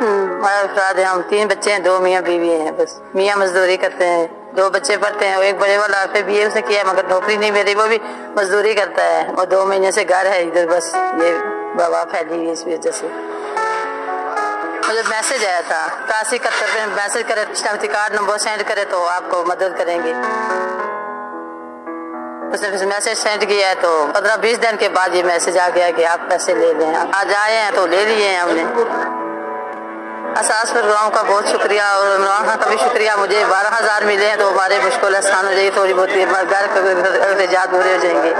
हमारा अफराद है, हम 3 बच्चे हैं, 2 मियाँ बीवी हैं। बस मियाँ मजदूरी करते हैं, 2 बच्चे पढ़ते हैं। एक बड़े वाला BA उसने किया मगर नौकरी नहीं मिली, वो भी मजदूरी करता है और 2 महीने से घर है इधर। बस ये वबा फैली है, इस वजह से मुझे मैसेज आया था 8171 पे मैसेज करे, शनाख्ती कार्ड नंबर सेंड करे तो आपको मदद करेंगे। उसने मैसेज सेंड किया है तो 15-20 दिन के बाद ये मैसेज आ गया कि आप पैसे ले लें। आज आए हैं तो ले लिए हैं हमने। असास प्रोग्राम का बहुत शुक्रिया और इमरान खान का भी शुक्रिया। मुझे 12,000 मिले हैं तो हमारे मुश्किल आसान हो जाएगी, थोड़ी बहुत घर अखराजात पूरे हो जाएंगे।